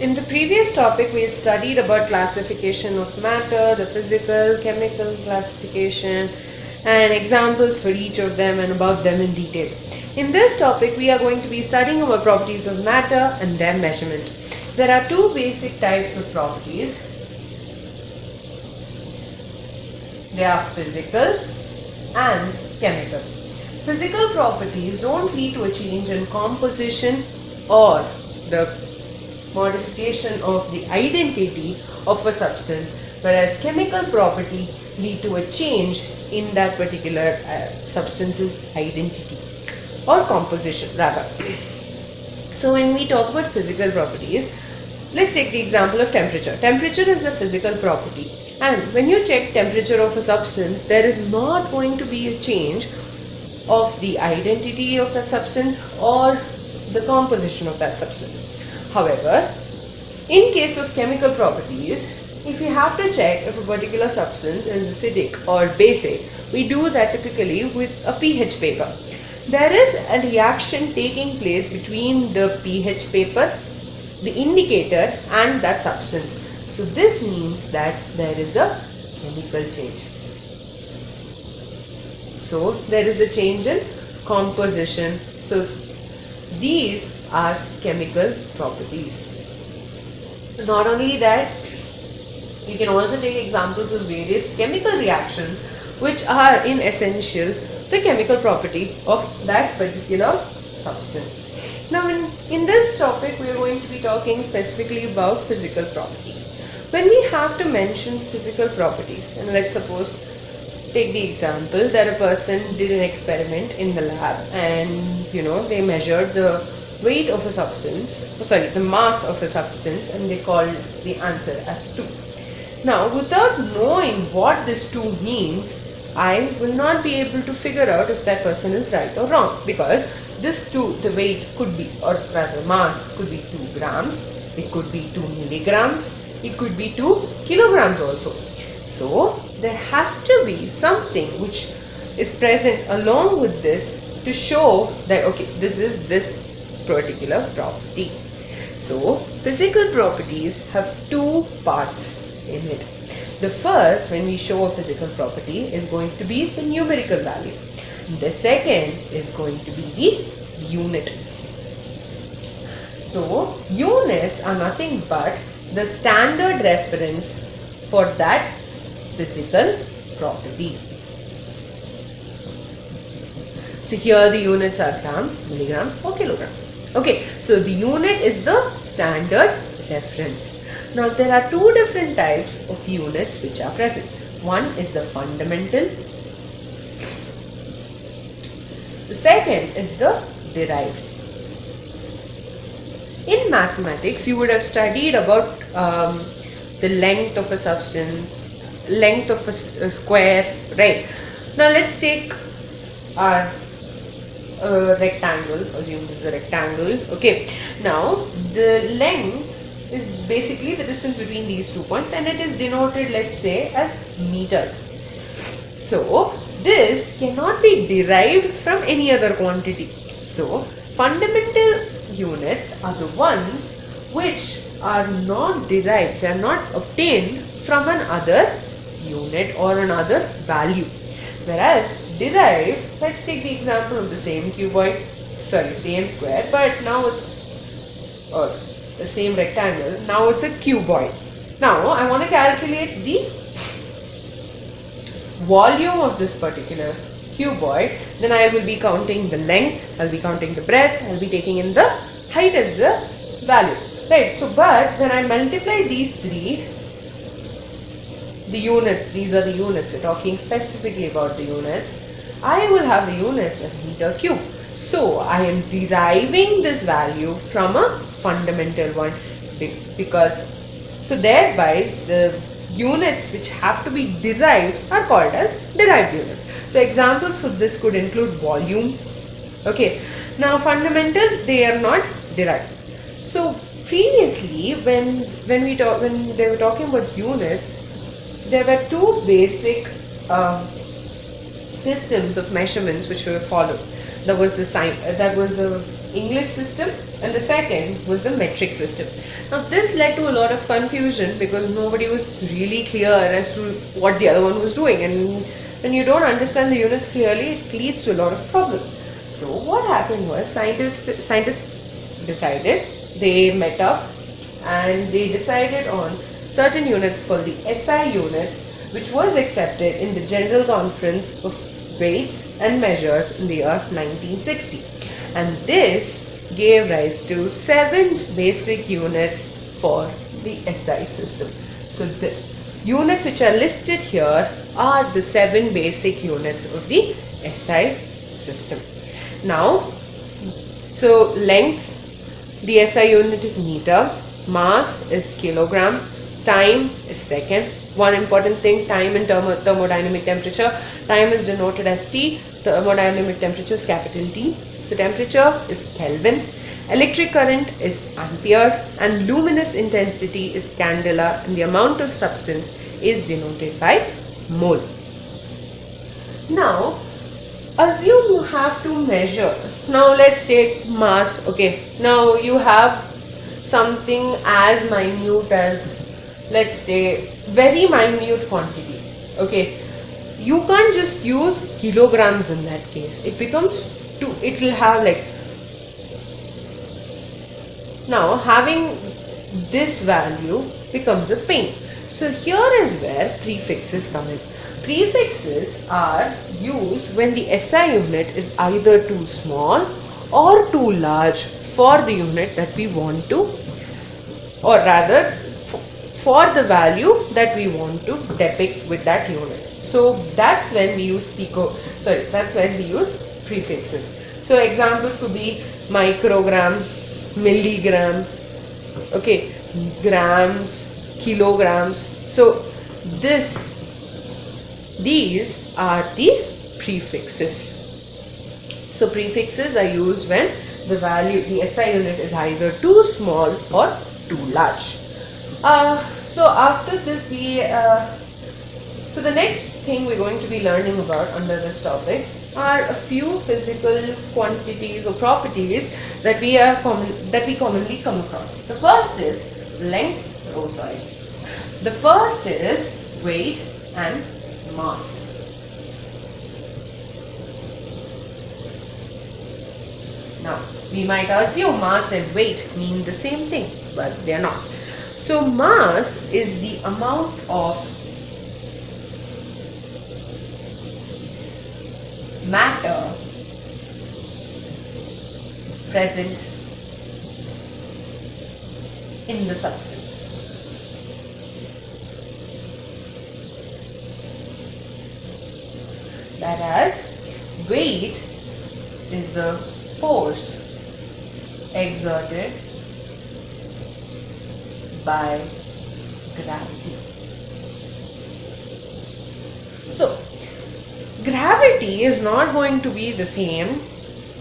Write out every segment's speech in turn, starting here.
In the previous topic, we had studied about classification of matter, the physical, chemical classification, and examples for each of them and about them in detail. In this topic, we are going to be studying about properties of matter and their measurement. There are two basic types of properties. They are physical and chemical. Physical properties don't lead to a change in composition or the modification of the identity of a substance, whereas chemical property lead to a change in that particular substance's identity or composition rather. So when we talk about physical properties, let's take the example of temperature. Temperature is a physical property, and when you check temperature of a substance, there is not going to be a change of the identity of that substance or the composition of that substance. However, in case of chemical properties, if you have to check if a particular substance is acidic or basic, we do that typically with a pH paper. There is a reaction taking place between the pH paper, the indicator, and that substance. So this means that there is a chemical change. So there is a change in composition. So these are chemical properties. Not only that, you can also take examples of various chemical reactions which are in essential the chemical property of that particular substance. Now in this topic we are going to be talking specifically about physical properties. When we have to mention physical properties, and let's suppose take the example that a person did an experiment in the lab and they measured the weight of a substance, the mass of a substance, and they called the answer as 2. Now without knowing what this 2 means, I will not be able to figure out if that person is right or wrong, because this 2, the weight could be, or rather mass could be 2 grams, it could be 2 milligrams, it could be 2 kilograms also. So there has to be something which is present along with this to show that okay, this is this particular property. So physical properties have 2 parts in it. The first, when we show a physical property, is going to be the numerical value. The second is going to be the unit. So units are nothing but the standard reference for that physical property. So here the units are grams, milligrams or kilograms. Okay, so the unit is the standard reference. Now there are 2 different types of units which are present. One is the fundamental. The second is the derived. In mathematics, you would have studied about the length of a substance, length of a square, right? Now let's take our rectangle. Assume this is a rectangle. Okay, now the length is basically the distance between these 2 points, and it is denoted, let's say, as meters. So this cannot be derived from any other quantity. So fundamental units are the ones which are not derived, they are not obtained from another unit or another value. Whereas derived, let's take the example of the same same square, but now it's the same rectangle, now it's a cuboid. Now I want to calculate the volume of this particular cuboid. Then I will be counting the length, I'll be counting the breadth, I'll be taking in the height as the value, right? So but when I multiply these 3, the units, these are the units, we're talking specifically about the units, I will have the units as meter cube. So I am deriving this value from a fundamental one, because so thereby the units which have to be derived are called as derived units. So examples for this could include volume. Okay, now fundamental, they are not derived. So previously when they were talking about units, there were 2 basic systems of measurements which were followed. That was the English system, and the second was the metric system. Now this led to a lot of confusion because nobody was really clear as to what the other one was doing, and when you don't understand the units clearly, it leads to a lot of problems. So what happened was scientists decided, they met up and they decided on certain units called the SI units, which was accepted in the General Conference of Weights and Measures in the year 1960. And this gave rise to 7 basic units for the SI system. So the units which are listed here are the 7 basic units of the SI system. Now, so length, the SI unit is meter, mass is kilogram, time is second. One important thing, time in thermodynamic temperature, time is denoted as T, thermodynamic temperature is capital T. So temperature is Kelvin, electric current is ampere, and luminous intensity is candela, and the amount of substance is denoted by mole. Now assume you have to measure. Now let's take mass. Okay, now you have something as minute as, let's say, very minute quantity. Okay, you can't just use kilograms in that case. It becomes two, it will have like, now having this value becomes a pain. So here is where prefixes come in. Prefixes are used when the SI unit is either too small or too large for the unit that we want to, or rather for the value that we want to depict with that unit. So that's when we use that's when we use prefixes. So examples could be microgram, milligram, okay, grams, kilograms. So these are the prefixes. So prefixes are used when the value, the SI unit is either too small or too large. So after this so the next thing we're going to be learning about under this topic are a few physical quantities or properties that we commonly come across. The first is length. The first is weight and mass. Now we might assume mass and weight mean the same thing, but they are not. So mass is the amount of matter present in the substance. Whereas weight is the force exerted by gravity. So gravity is not going to be the same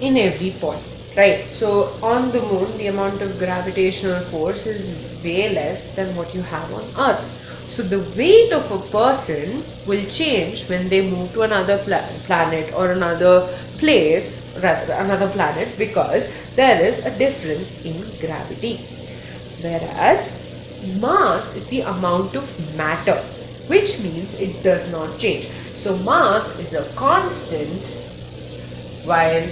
in every point, right? So on the moon, the amount of gravitational force is way less than what you have on Earth. So the weight of a person will change when they move to another planet or another place, rather another planet, because there is a difference in gravity. Whereas mass is the amount of matter, which means it does not change. So mass is a constant while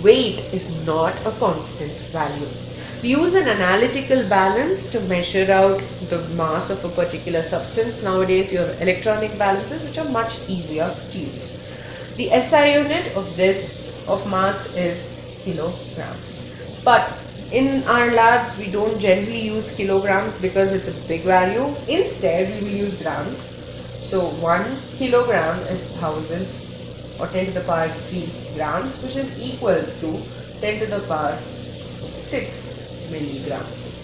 weight is not a constant value. We use an analytical balance to measure out the mass of a particular substance. Nowadays you have electronic balances which are much easier to use. The SI unit of mass is kilograms. But in our labs we don't generally use kilograms because it's a big value. Instead we will use grams. So 1 kilogram is 1000 or 10 to the power 3 grams, which is equal to 10 to the power 6 milligrams.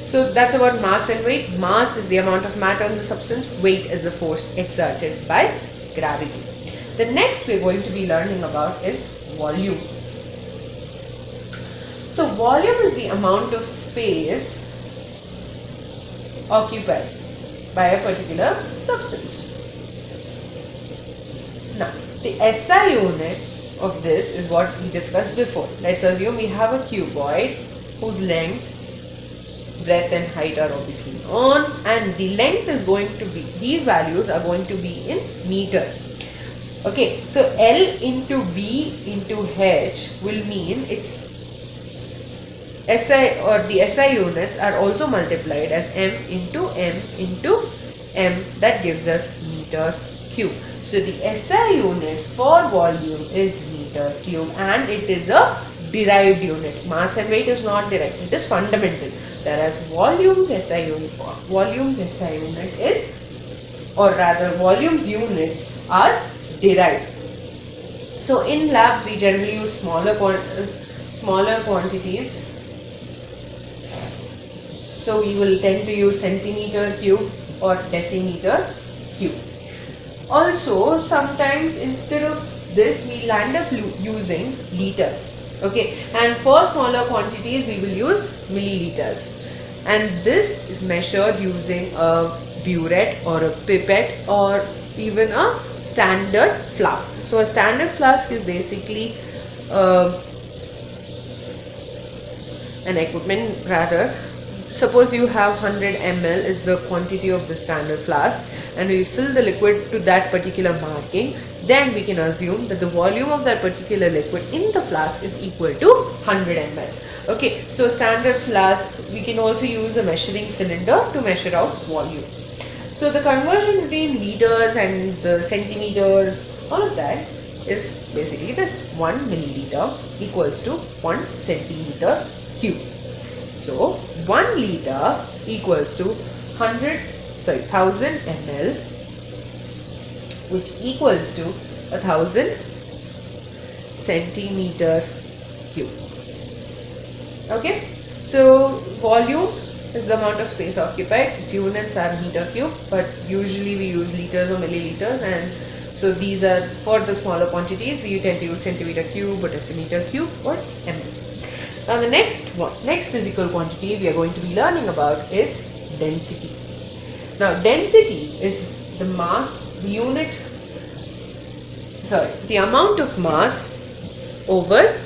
So that's about mass and weight. Mass is the amount of matter in the substance. Weight is the force exerted by gravity. The next we're going to be learning about is volume. So volume is the amount of space occupied by a particular substance. Now the SI unit of this is what we discussed before. Let's assume we have a cuboid whose length, breadth and height are obviously known, and the length is going to be, these values are going to be in meter. Okay, so L into B into H will mean its SI or the SI units are also multiplied as M into M, that gives us meter cube. So the SI unit for volume is meter cube, and it is a derived unit. Mass and weight is not derived, it is fundamental. Whereas volumes SI unit is, or rather volumes units are derived. So in labs we generally use smaller quantities. So we will tend to use centimeter cube or decimeter cube. Also, sometimes instead of this we land up using liters. Okay, and for smaller quantities we will use milliliters, and this is measured using a burette or a pipette or even a standard flask. So a standard flask is basically an equipment, rather. Suppose you have 100 ml is the quantity of the standard flask, and we fill the liquid to that particular marking, then we can assume that the volume of that particular liquid in the flask is equal to 100 ml. Okay, so standard flask, we can also use a measuring cylinder to measure out volumes. So the conversion between liters and the centimeters, all of that is basically this: 1 milliliter equals to 1 centimeter cube. So 1 liter equals to 1000 ml, which equals to 1000 centimeter cube. Okay, so volume is the amount of space occupied. Its units are meter cube, but usually we use liters or milliliters, and so these are for the smaller quantities. We tend to use centimeter cube or decimeter cube or ml. Now the next physical quantity we are going to be learning about is density. Now density is the mass, the amount of mass over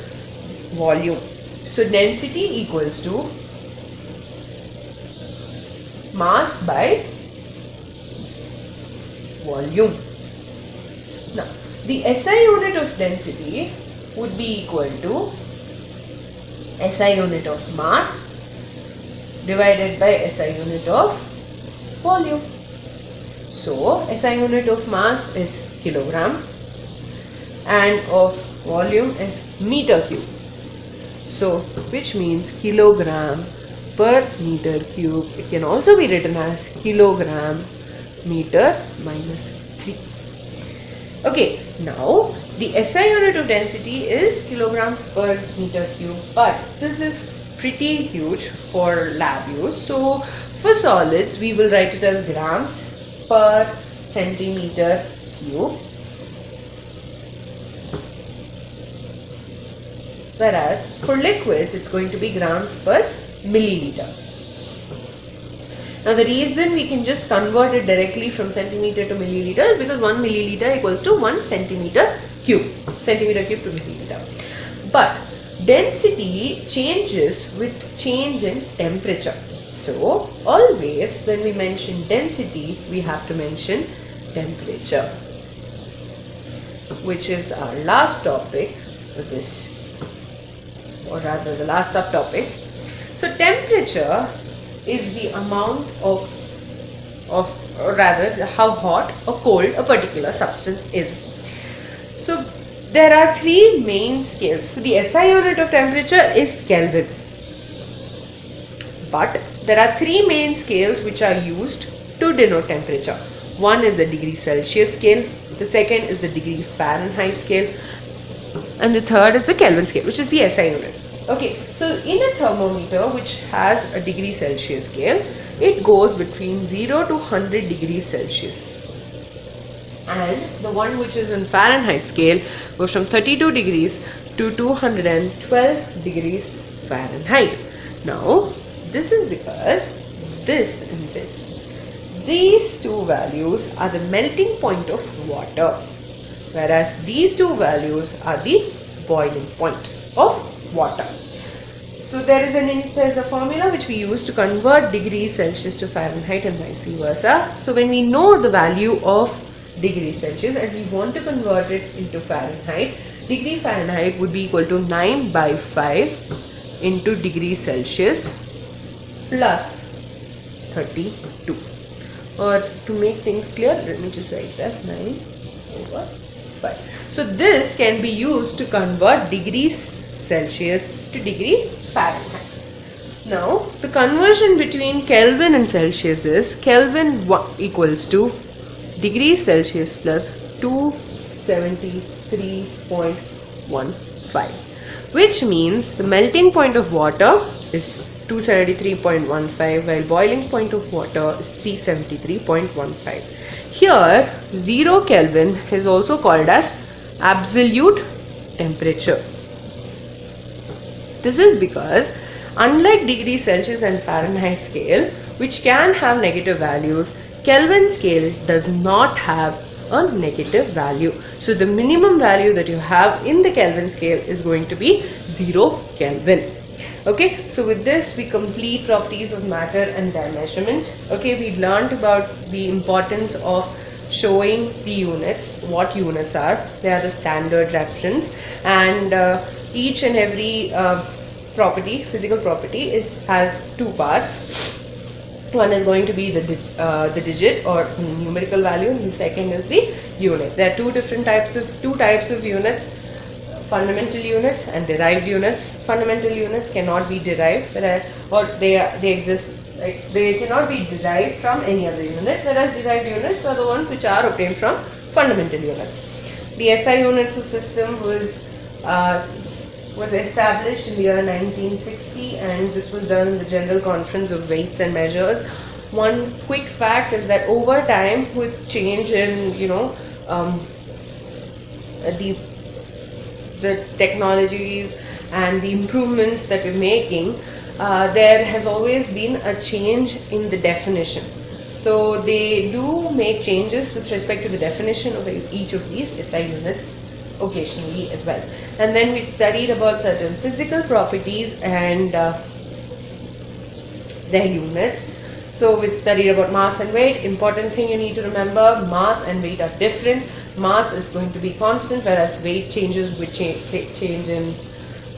volume. So density equals to mass by volume. Now the SI unit of density would be equal to SI unit of mass divided by SI unit of volume. So SI unit of mass is kilogram and of volume is meter cube. So which means kilogram per meter cube. It can also be written as kilogram meter minus 3. Okay, now the SI unit of density is kilograms per meter cube, but this is pretty huge for lab use. So for solids we will write it as grams per centimeter cube, whereas for liquids it's going to be grams per milliliter. Now the reason we can just convert it directly from centimeter to milliliter is because 1 milliliter equals to 1 centimeter cube to milliliter. But density changes with change in temperature. So always when we mention density we have to mention temperature, which is our last topic for this, or rather the last subtopic. So temperature is the amount of or rather how hot or cold a particular substance is. So there are 3 main scales. So the SI unit of temperature is Kelvin, but there are 3 main scales which are used to denote temperature. One is the degree Celsius scale, the second is the degree Fahrenheit scale, and the third is the Kelvin scale, which is the SI unit. Okay, so in a thermometer which has a degree Celsius scale, it goes between 0 to 100 degrees Celsius. And the one which is in Fahrenheit scale goes from 32 degrees to 212 degrees Fahrenheit. Now, this is because this and this, these two values are the melting point of water. whereas these two values are the boiling point of water. So there's a formula which we use to convert degrees Celsius to Fahrenheit and vice versa. So when we know the value of degree Celsius and we want to convert it into Fahrenheit, degree Fahrenheit would be equal to 9 by 5 into degree Celsius plus 32. Or to make things clear, let me just write that 9 over 5. So this can be used to convert degrees Celsius to degree Fahrenheit. Now the conversion between Kelvin and Celsius is Kelvin equals to degree Celsius plus 273.15, which means the melting point of water is 273.15 while boiling point of water is 373.15. Here 0 Kelvin is also called as absolute temperature. This is because unlike degree Celsius and Fahrenheit scale, which can have negative values, Kelvin scale does not have a negative value. So the minimum value that you have in the Kelvin scale is going to be 0 Kelvin. Okay, so with this we complete properties of matter and their measurement. Okay, we learned about the importance of showing the units, what units are. They are the standard reference, and each and every property, physical property, it has two parts. One is going to be the digit or numerical value, and the second is the unit. There are two types of units: fundamental units and derived units. Fundamental units cannot be derived, or they exist. Like, they cannot be derived from any other unit, whereas derived units are the ones which are obtained from fundamental units. The SI units of system was established in the year 1960, and this was done in the General Conference of Weights and Measures. One quick fact is that over time, with change in the technologies and the improvements that we're making, there has always been a change in the definition. So they do make changes with respect to the definition of each of these SI units occasionally as well. And then we studied about certain physical properties and their units. So we studied about mass and weight. Important thing you need to remember: mass and weight are different. Mass is going to be constant, whereas weight changes with change in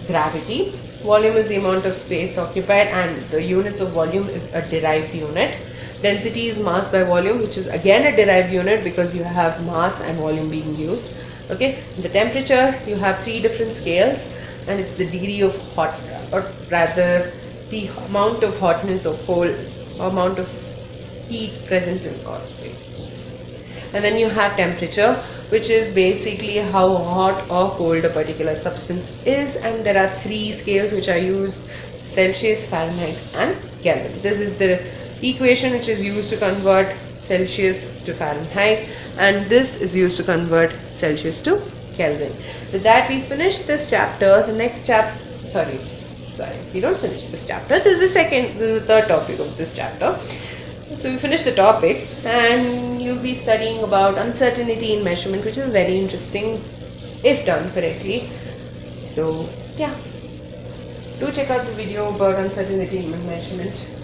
gravity. Volume is the amount of space occupied, and the units of volume is a derived unit. Density is mass by volume, which is again a derived unit because you have mass and volume being used. Okay, the temperature, you have three different scales, and it's the degree of hot, or rather the amount of hotness or cold, or amount of heat present in the body. And then you have temperature, which is basically how hot or cold a particular substance is, and there are three scales which are used: Celsius, Fahrenheit and Kelvin. This is the equation which is used to convert Celsius to Fahrenheit, and this is used to convert Celsius to Kelvin. With that, we finish this chapter. The next we don't finish this chapter. This is the third topic of this chapter. So we finish the topic, and you'll be studying about uncertainty in measurement, which is very interesting if done correctly. So yeah, do check out the video about uncertainty in measurement.